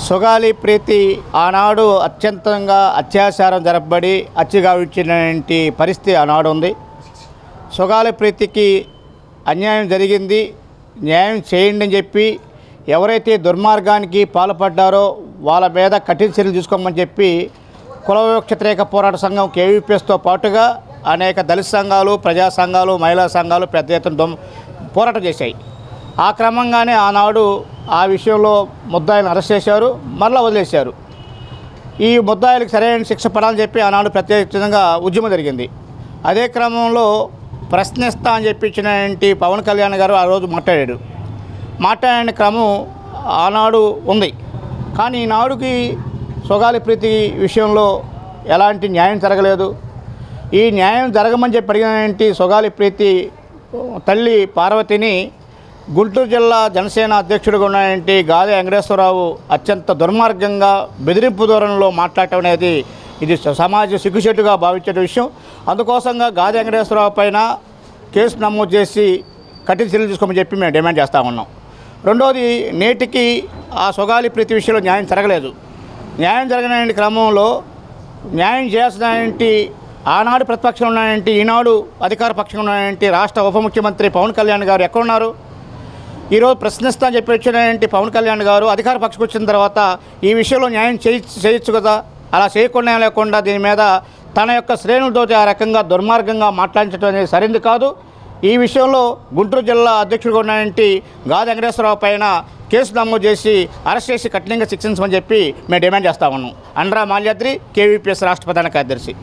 సుగాలి ప్రీతి ఆనాడు అత్యంతంగా అత్యాచారం జరపబడి హత్యగావించినటువంటి పరిస్థితి ఆనాడు ఉంది. సుగాలి ప్రీతికి అన్యాయం జరిగింది, న్యాయం చేయండి అని చెప్పి ఎవరైతే దుర్మార్గానికి పాల్పడ్డారో వాళ్ళ మీద కఠిన చర్యలు తీసుకోమని చెప్పి కుల వ్యతిరేక పోరాట సంఘం కేవీపీఎస్తో పాటుగా అనేక దళిత సంఘాలు, ప్రజా సంఘాలు, మహిళా సంఘాలు పెద్ద ఎత్తున పోరాటం చేశాయి. ఆ క్రమంగానే ఆనాడు ఆ విషయంలో ముద్దాయిలను అరెస్ట్ చేశారు, మరలా వదిలేశారు. ఈ ముద్దాయిలకు సరైన శిక్ష పడాలని చెప్పి ఆనాడు ప్రత్యేకంగా ఉద్యమం జరిగింది. అదే క్రమంలో ప్రశ్నిస్తా అని చెప్పించినటువంటి పవన్ కళ్యాణ్ గారు ఆ రోజు మాట్లాడిన క్రమం ఆనాడు ఉంది. కానీ ఈనాడుకి సుగాలి ప్రీతి విషయంలో ఎలాంటి న్యాయం జరగలేదు. ఈ న్యాయం జరగమని చెప్పి అడిగినటువంటి సుగాలి ప్రీతి తల్లి పార్వతిని గుంటూరు జిల్లా జనసేన అధ్యక్షుడిగా ఉన్నటువంటి గాదె వెంకటేశ్వరరావు అత్యంత దుర్మార్గంగా బెదిరింపు ధోరణిలో మాట్లాడటం అనేది ఇది సమాజ సిగ్గుచేటుగా భావించే విషయం. అందుకోసంగా గాదె వెంకటేశ్వరరావు పైన కేసు నమోదు చేసి కఠిన చర్యలు తీసుకోమని చెప్పి మేము డిమాండ్ చేస్తూ ఉన్నాం. రెండోది, నేటికి ఆ సుగాలి ప్రీతి విషయంలో న్యాయం జరగలేదు. న్యాయం జరగని క్రమంలో న్యాయం చేయాల్సినటువంటి ఆనాడు ప్రతిపక్షంలో ఉన్నటువంటి ఈనాడు అధికార పక్షంలో ఉన్నటువంటి రాష్ట్ర ఉప ముఖ్యమంత్రి పవన్ కళ్యాణ్ గారు ఎక్కడున్నారు? ఈరోజు ప్రశ్నిస్తా అని చెప్పి వచ్చినటువంటి పవన్ కళ్యాణ్ గారు అధికార పక్షకు వచ్చిన తర్వాత ఈ విషయంలో న్యాయం చేయొచ్చు కదా. అలా చేయకుండా లేకుండా దీని మీద తన యొక్క శ్రేణులతో ఆ రకంగా దుర్మార్గంగా మాట్లాడించడం అనేది సరైనది కాదు. ఈ విషయంలో గుంటూరు జిల్లా అధ్యక్షుడిగా ఉన్నటువంటి గాదె వెంకటేశ్వరరావు పైన కేసు నమోదు చేసి అరెస్ట్ చేసి కఠినంగా శిక్షించమని చెప్పి మేము డిమాండ్ చేస్తా ఉన్నాం. అండ్రా మాల్యాద్రి, కేవీపీఎస్ రాష్ట్ర ప్రధాన కార్యదర్శి.